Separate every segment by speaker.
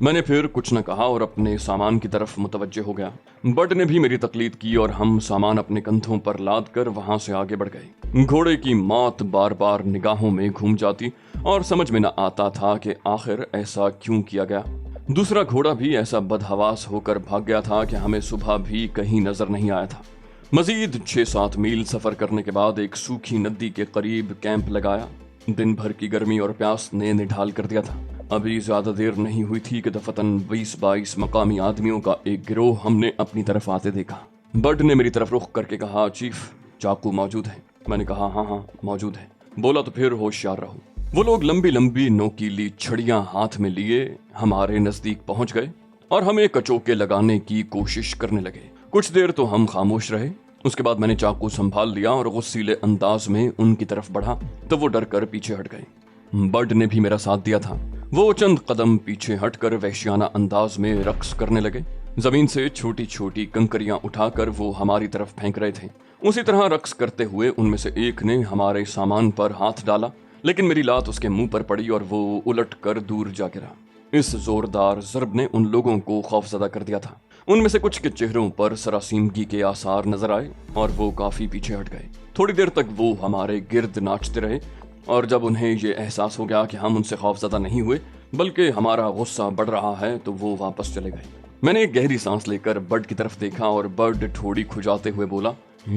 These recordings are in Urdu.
Speaker 1: میں نے پھر کچھ نہ کہا اور اپنے سامان کی طرف متوجہ ہو گیا۔ بڈ نے بھی میری تقلید کی اور ہم سامان اپنے کندھوں پر لاد کر وہاں سے آگے بڑھ گئے۔ گھوڑے کی موت بار بار نگاہوں میں گھوم جاتی اور سمجھ میں نہ آتا تھا کہ آخر ایسا کیوں کیا گیا۔ دوسرا گھوڑا بھی ایسا بدحواس ہو کر بھاگ گیا تھا کہ ہمیں صبح بھی کہیں نظر نہیں آیا تھا۔ مزید 6-7 میل سفر کرنے کے بعد ایک سوکھی ندی کے قریب کیمپ لگایا۔ دن بھر کی گرمی اور پیاس نے نڈھال کر دیا تھا۔ ابھی زیادہ دیر نہیں ہوئی تھی کہ دفتن 20-22 مقامی آدمیوں کا ایک گروہ ہم نے اپنی طرف آتے دیکھا۔ بڈ نے میری طرف رخ کر کے کہا، چیف چاقو موجود ہے؟ میں نے کہا ہاں موجود ہے۔ بولا تو پھر ہوشیار رہو۔ وہ لوگ لمبی لمبی نوکیلی چھڑیاں ہاتھ میں لیے ہمارے نزدیک پہنچ گئے اور ہمیں کچوکے لگانے کی کوشش کرنے لگے۔ کچھ دیر تو ہم خاموش رہے، اس کے بعد میں نے چاقو سنبھال لیا اور غصیلے انداز میں ان کی طرف بڑھا تو وہ ڈر کر پیچھے ہٹ گئے۔ بڈ نے بھی میرا ساتھ دیا تھا۔ وہ چند قدم پیچھے ہٹ کر وحشیانہ انداز میں رقص کرنے لگے۔ زمین سے چھوٹی چھوٹی کنکریاں اٹھا کر وہ ہماری طرف پھینک رہے تھے۔ اسی طرح رقص کرتے ہوئے ان میں سے ایک نے ہمارے سامان پر ہاتھ ڈالا، لیکن میری لات اس کے منہ پر پڑی اور وہ الٹ کر دور جا گرا۔ اس زوردار ضرب نے ان لوگوں کو خوفزدہ کر دیا تھا۔ ان میں سے کچھ کے چہروں پر سراسیمگی کے آثار نظر آئے اور وہ کافی پیچھے ہٹ گئے۔ تھوڑی دیر تک وہ ہمارے گرد ناچتے رہے اور جب انہیں یہ احساس ہو گیا کہ ہم ان سے خوفزدہ نہیں ہوئے بلکہ ہمارا غصہ بڑھ رہا ہے تو وہ واپس چلے گئے۔ میں نے ایک گہری سانس لے کر بڈ کی طرف دیکھا اور بڈ ٹھوڑی کھجاتے ہوئے بولا،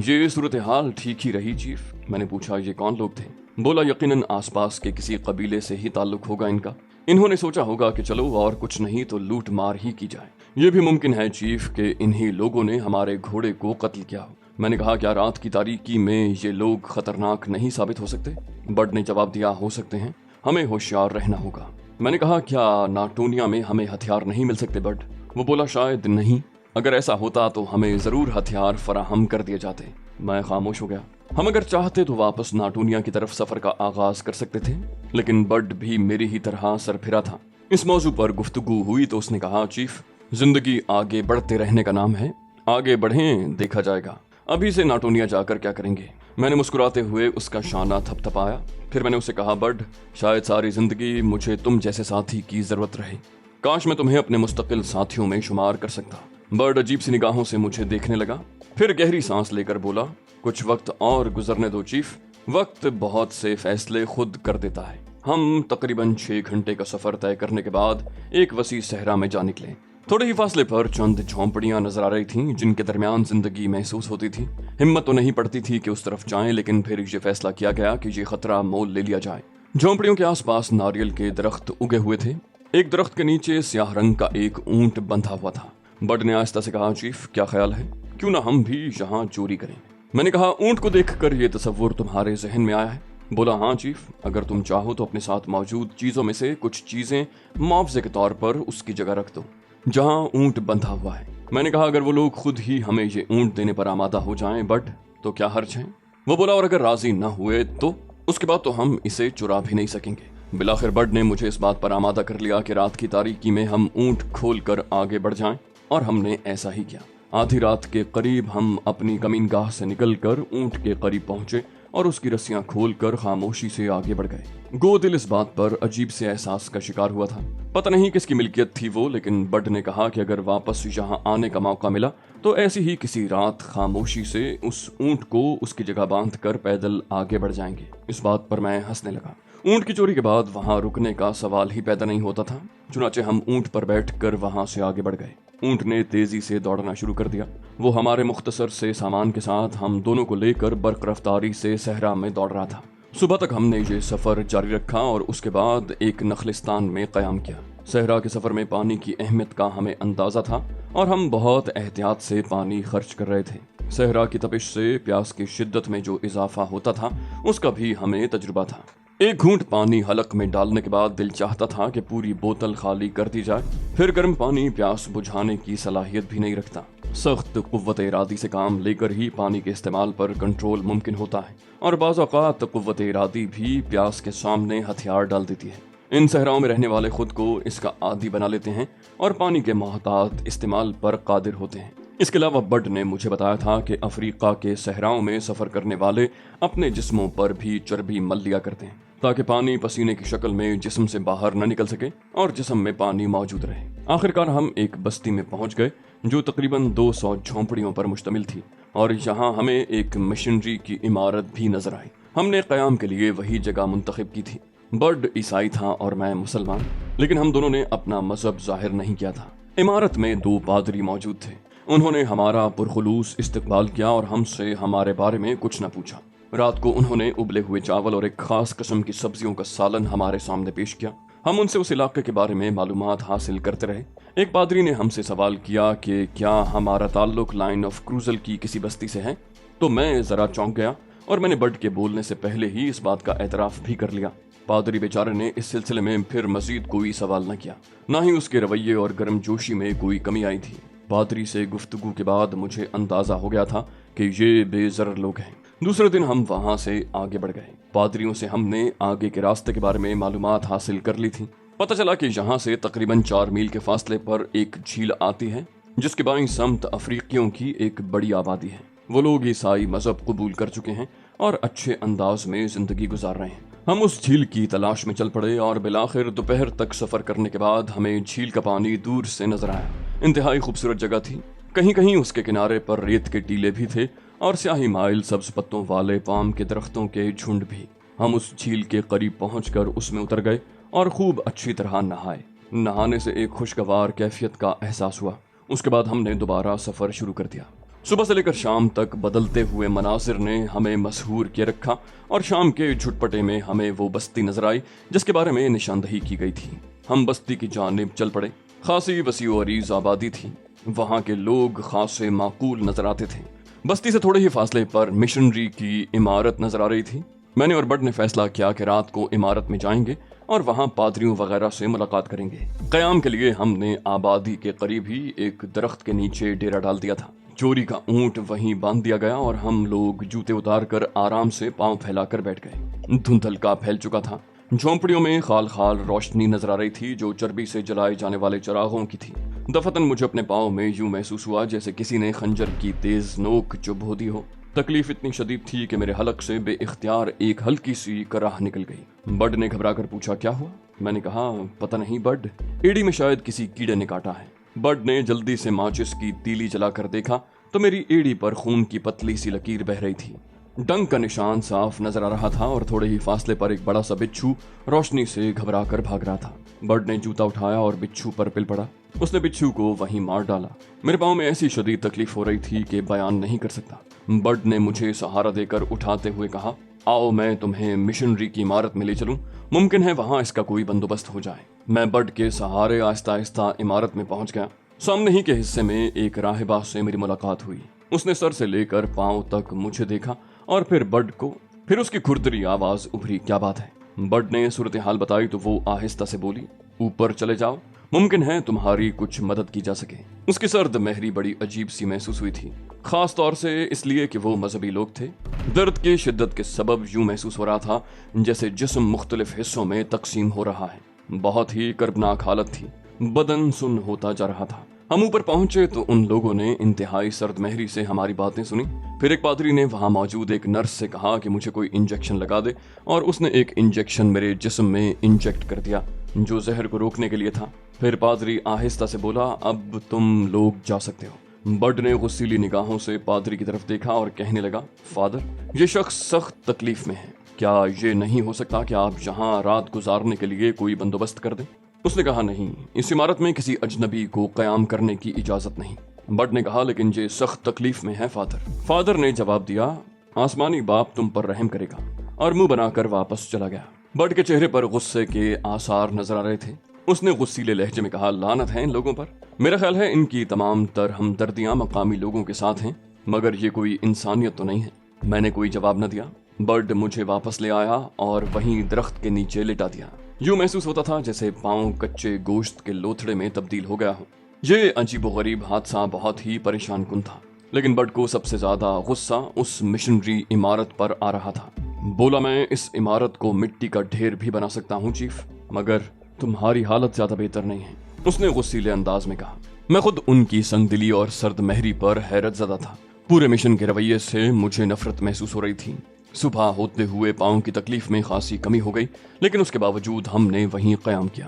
Speaker 1: یہ صورتحال ٹھیک ہی رہی چیف۔ میں نے پوچھا، یہ کون لوگ تھے؟ بولا، یقیناً آس پاس کے کسی قبیلے سے ہی تعلق ہوگا ان کا۔ انہوں نے سوچا ہوگا کہ چلو اور کچھ نہیں تو لوٹ مار ہی کی جائے۔ یہ بھی ممکن ہے چیف کہ انہی لوگوں نے ہمارے گھوڑے کو قتل کیا ہو۔ میں نے کہا، کیا رات کی تاریکی میں یہ لوگ خطرناک نہیں ثابت ہو سکتے؟ بڈ نے جواب دیا، ہو سکتے ہیں، ہمیں ہوشیار رہنا ہوگا۔ میں نے کہا، کیا ناٹونیا میں ہمیں ہتھیار نہیں مل سکتے بڈ؟ وہ بولا، شاید نہیں، اگر ایسا ہوتا تو ہمیں ضرور ہتھیار فراہم کر دیے جاتے۔ میں خاموش ہو گیا۔ ہم اگر چاہتے تو واپس ناٹونیا کی طرف سفر کا آغاز کر سکتے تھے، لیکن بڈ بھی میری ہی طرح سرپھرا تھا۔ اس موضوع پر گفتگو ہوئی تو اس نے کہا، چیف زندگی آگے بڑھتے رہنے کا نام ہے، آگے بڑھیں دیکھا جائے گا۔ ابھی سے ناٹونیا جا کر کیا کریں گے؟ میں نے مسکراتے ہوئے اس کا شانہ تھپ تھپایا۔ پھر میں نے اسے کہا، بڈ شاید ساری زندگی مجھے تم جیسے ساتھی کی ضرورت رہے، کاش میں تمہیں اپنے مستقل ساتھیوں میں شمار کر سکتا۔ بڈ عجیب سی نگاہوں سے مجھے دیکھنے لگا، پھر گہری سانس لے کر بولا، کچھ وقت اور گزرنے دو چیف، وقت بہت سے فیصلے خود کر دیتا ہے۔ ہم تقریباً 6 گھنٹے کا سفر طے کرنے کے بعد ایک وسیع صحرا میں جا نکلے۔ تھوڑے ہی فاصلے پر چند جھونپڑیاں نظر آ رہی تھیں جن کے درمیان زندگی محسوس ہوتی تھی۔ ہمت تو نہیں پڑتی تھی کہ اس طرف جائیں، لیکن پھر یہ فیصلہ کیا گیا کہ یہ خطرہ مول لے لیا جائے۔ جھونپڑیوں کے آس پاس ناریل کے درخت اگے ہوئے تھے۔ ایک درخت کے نیچے سیاہ رنگ کا ایک اونٹ بندھا ہوا تھا۔ بڈ نے آہستہ سے کہا، چیف کیا خیال ہے، کیوں نہ ہم بھی یہاں چوری کریں؟ میں نے کہا، اونٹ کو دیکھ کر یہ تصور تمہارے ذہن میں آیا ہے؟ بولا، ہاں چیف، اگر تم چاہو تو اپنے ساتھ موجود چیزوں میں سے کچھ چیزیں معاوضے کے طور پر اس کی جگہ رکھ دو جہاں اونٹ بندھا ہوا ہے۔ میں نے کہا، اگر وہ لوگ خود ہی ہمیں یہ اونٹ دینے پر آمادہ ہو جائیں بڈ تو کیا حرج ہے؟ وہ بولا، اور اگر راضی نہ ہوئے تو اس کے بعد تو ہم اسے چرا بھی نہیں سکیں گے۔ بلاخر بڈ نے مجھے اس بات پر آمادہ کر لیا کہ رات کی تاریکی میں ہم اونٹ کھول کر آگے بڑھ جائیں، اور ہم نے ایسا ہی کیا۔ آدھی رات کے قریب ہم اپنی کمین گاہ سے نکل کر اونٹ کے قریب پہنچے اور اس کی رسیاں کھول کر خاموشی سے آگے بڑھ گئے۔ گو دل اس بات پر عجیب سے احساس کا شکار ہوا تھا۔ پتہ نہیں کس کی ملکیت تھی وہ، لیکن بڈ نے کہا کہ اگر واپس یہاں آنے کا موقع ملا تو ایسی ہی کسی رات خاموشی سے اس اونٹ کو اس کی جگہ باندھ کر پیدل آگے بڑھ جائیں گے۔ اس بات پر میں ہنسنے لگا۔ اونٹ کی چوری کے بعد وہاں رکنے کا سوال ہی پیدا نہیں ہوتا تھا، چنانچہ ہم اونٹ پر بیٹھ کر وہاں سے آگے بڑھ گئے۔ اونٹ نے تیزی سے دوڑنا شروع کر دیا۔ وہ ہمارے مختصر سے سامان کے ساتھ ہم دونوں کو لے کر برق رفتاری سے صحرا میں دوڑ رہا تھا۔ صبح تک ہم نے یہ سفر جاری رکھا اور اس کے بعد ایک نخلستان میں قیام کیا۔ صحرا کے سفر میں پانی کی اہمیت کا ہمیں اندازہ تھا اور ہم بہت احتیاط سے پانی خرچ کر رہے تھے۔ صحرا کی تپش سے پیاس کی شدت میں جو اضافہ ہوتا تھا اس کا بھی ہمیں تجربہ تھا۔ ایک گھونٹ پانی حلق میں ڈالنے کے بعد دل چاہتا تھا کہ پوری بوتل خالی کر دی جائے۔ پھر گرم پانی پیاس بجھانے کی صلاحیت بھی نہیں رکھتا۔ سخت قوت ارادی سے کام لے کر ہی پانی کے استعمال پر کنٹرول ممکن ہوتا ہے، اور بعض اوقات قوت ارادی بھی پیاس کے سامنے ہتھیار ڈال دیتی ہے۔ ان صحراؤں میں رہنے والے خود کو اس کا عادی بنا لیتے ہیں اور پانی کے محتاط استعمال پر قادر ہوتے ہیں۔ اس کے علاوہ بڈ نے مجھے بتایا تھا کہ افریقہ کے صحراؤں میں سفر کرنے والے اپنے جسموں پر بھی چربی مل لیا کرتے ہیں تاکہ پانی پسینے کی شکل میں جسم سے باہر نہ نکل سکے اور جسم میں پانی موجود رہے۔ آخرکار ہم ایک بستی میں پہنچ گئے جو تقریباً 200 جھونپڑیوں پر مشتمل تھی، اور یہاں ہمیں ایک مشنری کی عمارت بھی نظر آئی۔ ہم نے قیام کے لیے وہی جگہ منتخب کی تھی۔ برڈ عیسائی تھا اور میں مسلمان، لیکن ہم دونوں نے اپنا مذہب ظاہر نہیں کیا تھا۔ عمارت میں 2 پادری موجود تھے۔ انہوں نے ہمارا پرخلوص استقبال کیا اور ہم سے ہمارے بارے میں کچھ نہ پوچھا۔ رات کو انہوں نے ابلے ہوئے چاول اور ایک خاص قسم کی سبزیوں کا سالن ہمارے سامنے پیش کیا۔ ہم ان سے اس علاقے کے بارے میں معلومات حاصل کرتے رہے۔ ایک پادری نے ہم سے سوال کیا کہ کیا ہمارا تعلق لائن آف کروزل کی کسی بستی سے ہے، تو میں ذرا چونک گیا اور میں نے برڈ کے بولنے سے پہلے ہی اس بات کا اعتراف بھی کر لیا۔ پادری بیچارے نے اس سلسلے میں پھر مزید کوئی سوال نہ کیا، نہ ہی اس کے رویے اور گرم جوشی میں کوئی کمی آئی تھی۔ پادری سے گفتگو کے بعد مجھے اندازہ ہو گیا تھا کہ یہ بے ضرر لوگ ہیں۔ دوسرے دن ہم وہاں سے آگے بڑھ گئے۔ پادریوں سے ہم نے آگے کے راستے کے بارے میں معلومات حاصل کر لی تھی۔ پتہ چلا کہ یہاں سے تقریباً 4 میل کے فاصلے پر ایک جھیل آتی ہے جس کے بائیں سمت افریقیوں کی ایک بڑی آبادی ہے۔ وہ لوگ عیسائی مذہب قبول کر چکے ہیں اور اچھے انداز میں زندگی گزار رہے ہیں۔ ہم اس جھیل کی تلاش میں چل پڑے اور بالآخر دوپہر تک سفر کرنے کے بعد ہمیں جھیل کا پانی دور سے نظر آیا۔ انتہائی خوبصورت جگہ تھی۔ کہیں کہیں اس کے کنارے پر ریت کے ٹیلے بھی تھے اور سیاہی مائل سبز پتوں والے پام کے درختوں کے جھنڈ بھی۔ ہم اس جھیل کے قریب پہنچ کر اس میں اتر گئے اور خوب اچھی طرح نہائے۔ نہانے سے ایک خوشگوار کیفیت کا احساس ہوا۔ اس کے بعد ہم نے دوبارہ سفر شروع کر دیا۔ صبح سے لے کر شام تک بدلتے ہوئے مناظر نے ہمیں مسحور کیے رکھا، اور شام کے جھٹپٹے میں ہمیں وہ بستی نظر آئی جس کے بارے میں نشاندہی کی گئی تھی۔ ہم بستی کی جانب چل پڑے۔ خاصی وسیع و عریض آبادی تھی۔ وہاں کے لوگ خاصے معقول نظر آتے تھے۔ بستی سے تھوڑے ہی فاصلے پر مشنری کی عمارت نظر آ رہی تھی۔ میں نے اور برڈ نے فیصلہ کیا کہ رات کو عمارت میں جائیں گے اور وہاں پادریوں وغیرہ سے ملاقات کریں گے۔ قیام کے لیے ہم نے آبادی کے قریب ہی ایک درخت کے نیچے ڈیرا ڈال دیا تھا۔ چوری کا اونٹ وہیں باندھ دیا گیا اور ہم لوگ جوتے اتار کر آرام سے پاؤں پھیلا کر بیٹھ گئے۔ دھند ہلکا پھیل چکا تھا۔ جھونپڑیوں میں خال خال روشنی نظر آ رہی تھی جو چربی سے جلائے جانے والے چراغوں کی تھی۔ دفتن مجھے اپنے پاؤں میں یوں محسوس ہوا جیسے کسی نے خنجر کی تیز نوک چبھ دی ہو۔ تکلیف اتنی شدید تھی کہ میرے حلق سے بے اختیار ایک ہلکی سی کراہ نکل گئی۔ برڈ نے گھبرا کر پوچھا کیا ہوا؟ میں نے کہا پتہ نہیں برڈ، ایڑی میں شاید کسی کیڑے نے کاٹا ہے۔ برڈ نے جلدی سے ماچس کی تیلی جلا کر دیکھا تو میری ایڑی پر خون کی پتلی سی لکیر بہہ رہی تھی۔ ڈنگ کا نشان صاف نظر آ رہا تھا اور تھوڑے ہی فاصلے پر ایک بڑا سا بچھو روشنی سے گھبرا کر بھاگ رہا تھا۔ برڈ نے جوتا اٹھایا اور بچھو پر پل پڑا۔ اس نے بچھو کو وہیں مار ڈالا۔ میرے پاؤں میں ایسی شدید تکلیف ہو رہی تھی کہ بیان نہیں کر سکتا۔ برڈ نے مجھے سہارا دے کر اٹھاتے ہوئے کہا آؤ میں تمہیں مشنری کی عمارت میں لے چلوں، ممکن ہے وہاں اس کا کوئی بندوبست ہو جائے۔ میں برڈ کے سہارے آہستہ آہستہ عمارت میں پہنچ گیا۔ سامنے ہی کے حصے میں ایک راہبہ سے میری ملاقات ہوئی۔ اس نے سر سے لے کر پاؤں تک مجھے دیکھا اور پھر برڈ کو، پھر اس کی کھردری آواز ابھری کیا بات ہے؟ برڈ نے صورتحال بتائی تو وہ آہستہ سے بولی اوپر چلے جاؤ، ممکن ہے تمہاری کچھ مدد کی جا سکے۔ اس کی سرد مہری بڑی عجیب سی محسوس ہوئی تھی، خاص طور سے اس لیے کہ وہ مذہبی لوگ تھے۔ درد کی شدت کے سبب یوں محسوس ہو رہا تھا جیسے جسم مختلف حصوں میں تقسیم ہو رہا ہے۔ بہت ہی کربناک حالت تھی، بدن سن ہوتا جا رہا تھا۔ ہم اوپر پہنچے تو ان لوگوں نے انتہائی سرد مہری سے ہماری باتیں سنی۔ پھر ایک پادری نے وہاں موجود ایک نرس سے کہا کہ مجھے کوئی انجیکشن لگا دے، اور اس نے ایک انجیکشن میرے جسم میں انجیکٹ کر دیا جو زہر کو روکنے کے لیے تھا۔ پھر پادری آہستہ سے بولا اب تم لوگ جا سکتے ہو۔ برڈ نے غصیلی نگاہوں سے پادری کی طرف دیکھا اور کہنے لگا فادر، یہ شخص سخت تکلیف میں ہے، کیا یہ نہیں ہو سکتا کہ آپ یہاں رات گزارنے کے لیے کوئی بندوبست کر دیں؟ اس نے کہا نہیں، اس عمارت میں کسی اجنبی کو قیام کرنے کی اجازت نہیں۔ برڈ نے کہا لیکن یہ سخت تکلیف میں ہے فادر۔ فادر نے جواب دیا آسمانی باپ تم پر رحم کرے گا، اور منہ بنا کر واپس چلا گیا۔ برڈ کے چہرے پر غصے کے آثار نظر آ رہے تھے۔ اس نے غصیلے لہجے میں کہا لعنت ہے ان لوگوں پر، میرا خیال ہے ان کی تمام تر ہمدردیاں مقامی لوگوں کے ساتھ ہیں، مگر یہ کوئی انسانیت تو نہیں ہے۔ میں نے کوئی جواب نہ دیا۔ برڈ مجھے واپس لے آیا اور وہیں درخت کے نیچے لٹا دیا۔ یوں محسوس ہوتا تھا جیسے پاؤں کچے گوشت کے لوتھڑے میں تبدیل ہو گیا ہو۔ یہ عجیب و غریب حادثہ بہت ہی پریشان کن تھا، لیکن برڈ کو سب سے زیادہ غصہ اس مشنری عمارت پر آ رہا تھا۔ بولا میں اس عمارت کو مٹی کا ڈھیر بھی بنا سکتا ہوں چیف، مگر تمہاری حالت زیادہ بہتر نہیں ہے، اس نے غصیلے انداز میں کہا۔ میں خود ان کی سنگ دلی اور سرد مہری پر حیرت زدہ تھا۔ پورے مشن کے رویے سے مجھے نفرت محسوس ہو رہی تھی۔ صبح ہوتے ہوئے پاؤں کی تکلیف میں خاصی کمی ہو گئی، لیکن اس کے باوجود ہم نے وہیں قیام کیا۔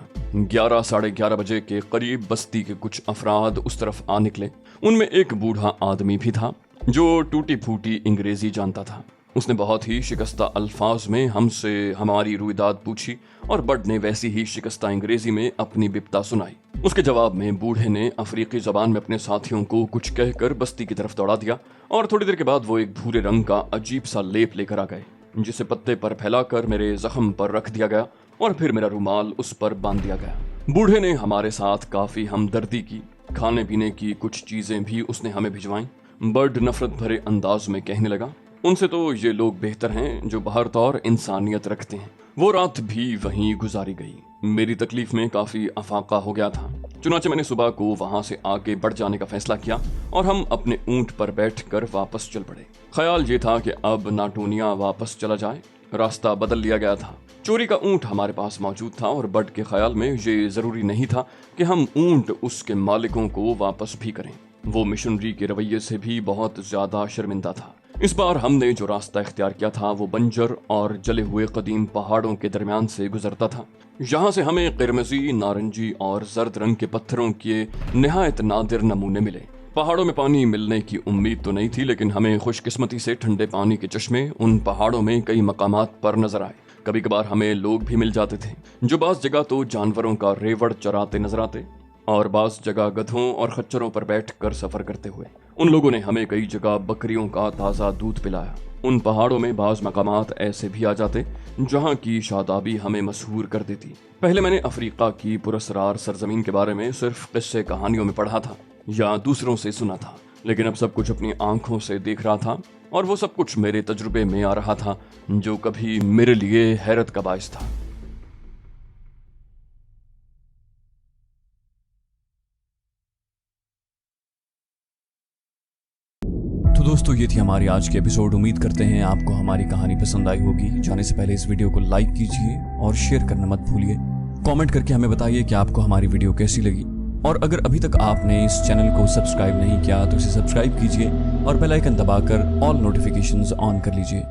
Speaker 1: 11 بجے کے قریب بستی کے کچھ افراد اس طرف آ نکلے۔ ان میں ایک بوڑھا آدمی بھی تھا جو ٹوٹی پھوٹی انگریزی جانتا تھا۔ اس نے بہت ہی شکستہ الفاظ میں ہم سے ہماری رویداد پوچھی اور بڈ نے ویسی ہی شکستہ انگریزی میں اپنی بپتا سنائی۔ اس کے جواب میں بوڑھے نے افریقی زبان میں اپنے ساتھیوں کو کچھ کہہ کر بستی کی طرف دوڑا دیا، اور تھوڑی دیر کے بعد وہ ایک بھورے رنگ کا عجیب سا لیپ لے کر آ گئے، جسے پتے پر پھیلا کر میرے زخم پر رکھ دیا گیا اور پھر میرا رومال اس پر باندھ دیا گیا۔ بوڑھے نے ہمارے ساتھ کافی ہمدردی کی۔ کھانے پینے کی کچھ چیزیں بھی اس نے ہمیں بھجوائیں۔ بڈ نفرت بھرے انداز میں کہنے لگا، ان سے تو یہ لوگ بہتر ہیں جو باہر طور انسانیت رکھتے ہیں۔ وہ رات بھی وہیں گزاری گئی۔ میری تکلیف میں کافی افاقہ ہو گیا تھا، چنانچہ میں نے صبح کو وہاں سے آگے بڑھ جانے کا فیصلہ کیا اور ہم اپنے اونٹ پر بیٹھ کر واپس چل پڑے۔ خیال یہ تھا کہ اب ناٹونیا واپس چلا جائے۔ راستہ بدل لیا گیا تھا۔ چوری کا اونٹ ہمارے پاس موجود تھا اور بڈ کے خیال میں یہ ضروری نہیں تھا کہ ہم اونٹ اس کے مالکوں کو واپس بھی کریں۔ وہ مشنری کے رویے سے بھی بہت زیادہ شرمندہ تھا۔ اس بار ہم نے جو راستہ اختیار کیا تھا وہ بنجر اور جلے ہوئے قدیم پہاڑوں کے درمیان سے گزرتا تھا۔ یہاں سے ہمیں قرمزی، نارنجی اور زرد رنگ کے پتھروں کے نہایت نادر نمونے ملے۔ پہاڑوں میں پانی ملنے کی امید تو نہیں تھی، لیکن ہمیں خوش قسمتی سے ٹھنڈے پانی کے چشمے ان پہاڑوں میں کئی مقامات پر نظر آئے۔ کبھی کبھار ہمیں لوگ بھی مل جاتے تھے جو بعض جگہ تو جانوروں کا ریوڑ چراتے نظر آتے اور بعض جگہ گدھوں اور خچروں پر بیٹھ کر سفر کرتے ہوئے۔ ان لوگوں نے ہمیں کئی جگہ بکریوں کا تازہ دودھ پلایا۔ ان پہاڑوں میں بعض مقامات ایسے بھی آ جاتے جہاں کی شادابی ہمیں مسحور کر دیتی۔ پہلے میں نے افریقہ کی پراسرار سرزمین کے بارے میں صرف قصے کہانیوں میں پڑھا تھا یا دوسروں سے سنا تھا، لیکن اب سب کچھ اپنی آنکھوں سے دیکھ رہا تھا اور وہ سب کچھ میرے تجربے میں آ رہا تھا، جو کبھی میرے لیے حیرت کا باعث تھا۔
Speaker 2: تو دوستو، یہ تھی ہماری آج کی ایپیسوڈ۔ امید کرتے ہیں آپ کو ہماری کہانی پسند آئی ہوگی۔ جانے سے پہلے اس ویڈیو کو لائک کیجئے اور شیئر کرنا مت بھولیے۔ کامنٹ کر کے ہمیں بتائیے کہ آپ کو ہماری ویڈیو کیسی لگی، اور اگر ابھی تک آپ نے اس چینل کو سبسکرائب نہیں کیا تو اسے سبسکرائب کیجئے اور بیل آئیکن دبا کر آل نوٹیفیکیشنز آن کر لیجئے۔